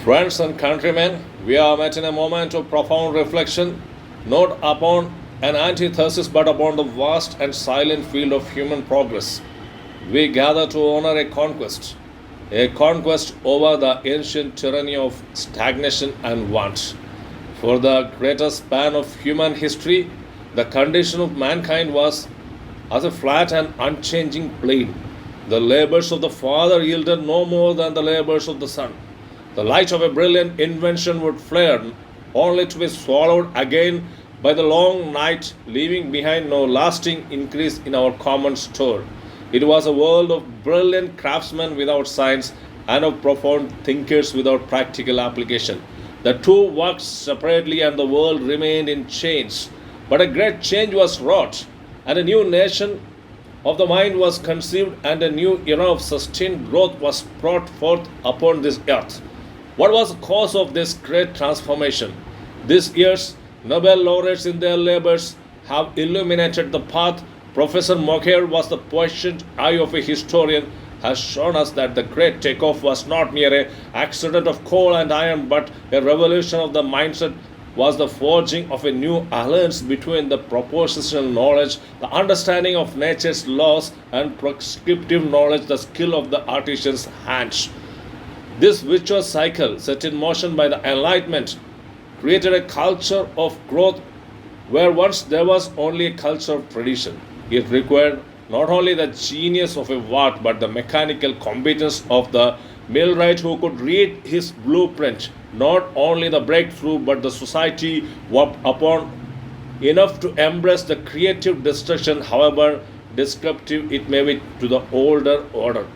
Friends and countrymen, we are met in a moment of profound reflection, not upon an antithesis but upon the vast and silent field of human progress. We gather to honor a conquest over the ancient tyranny of stagnation and want. For the greater span of human history, the condition of mankind was as a flat and unchanging plain. The labors of the Father yielded no more than the labors of the Son. The light of a brilliant invention would flare, only to be swallowed again by the long night, leaving behind no lasting increase in our common store. It was a world of brilliant craftsmen without science and of profound thinkers without practical application. The two worked separately and the world remained in chains. But a great change was wrought, and a new nation of the mind was conceived, and a new era of sustained growth was brought forth upon this earth. What was the cause of this great transformation? This year's Nobel laureates in their labors have illuminated the path. Professor Mocker was the patient eye of a historian, has shown us that the great takeoff was not mere an accident of coal and iron, but a revolution of the mindset was the forging of a new alliance between the propositional knowledge, the understanding of nature's laws, and prescriptive knowledge, the skill of the artisan's hands. This virtuous cycle, set in motion by the Enlightenment, created a culture of growth where once there was only a culture of tradition. It required not only the genius of a Watt but the mechanical competence of the millwright who could read his blueprint. Not only the breakthrough but the society worked upon enough to embrace the creative destruction, however descriptive it may be to the older order.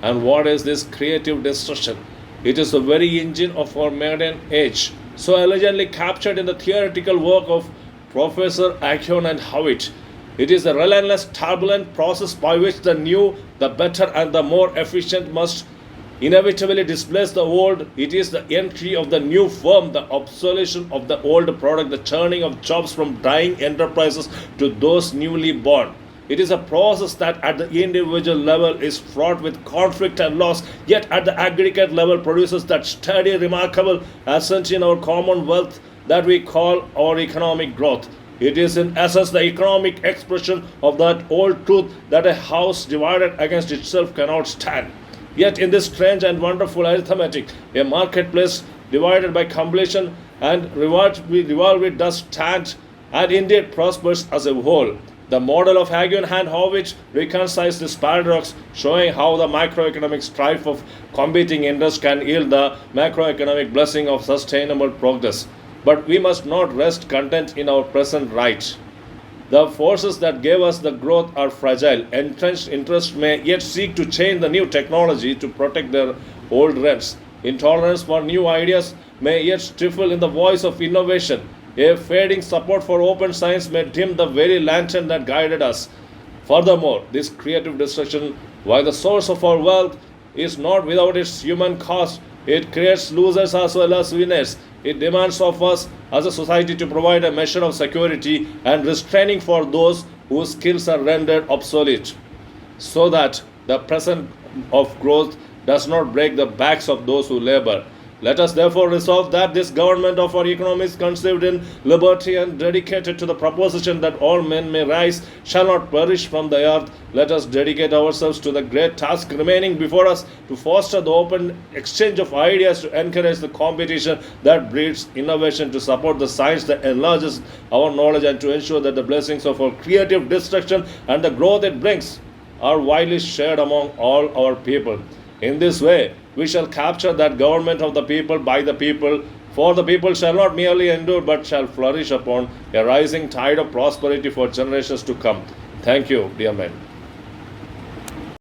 And what is this creative destruction? It is the very engine of our modern age, so elegantly captured in the theoretical work of Professor Acon and Howitt. It is the relentless, turbulent process by which the new, the better, and the more efficient must inevitably displace the old. It is the entry of the new firm, the obsolescence of the old product, the turning of jobs from dying enterprises to those newly born. It is a process that at the individual level is fraught with conflict and loss, yet at the aggregate level produces that steady, remarkable ascent in our commonwealth that we call our economic growth. It is in essence the economic expression of that old truth that a house divided against itself cannot stand. Yet in this strange and wonderful arithmetic, a marketplace divided by completion and revolve does stand and indeed prospers as a whole. The model of Hagen and Howitt reconciles this paradox, showing how the microeconomic strife of competing interests can yield the macroeconomic blessing of sustainable progress. But we must not rest content in our present right. The forces that gave us the growth are fragile. Entrenched interests may yet seek to change the new technology to protect their old rents. Intolerance for new ideas may yet stifle in the voice of innovation. A fading support for open science may dim the very lantern that guided us. Furthermore, this creative destruction, while the source of our wealth, is not without its human cost. It creates losers as well as winners. It demands of us as a society to provide a measure of security and restraining for those whose skills are rendered obsolete, so that the present of growth does not break the backs of those who labor. Let us therefore resolve that this government of our economy is conceived in liberty and dedicated to the proposition that all men may rise, shall not perish from the earth. Let us dedicate ourselves to the great task remaining before us, to foster the open exchange of ideas, to encourage the competition that breeds innovation, to support the science that enlarges our knowledge, and to ensure that the blessings of our creative destruction and the growth it brings are widely shared among all our people. In this way, we shall capture that government of the people by the people, for the people shall not merely endure but shall flourish upon a rising tide of prosperity for generations to come. Thank you, dear men.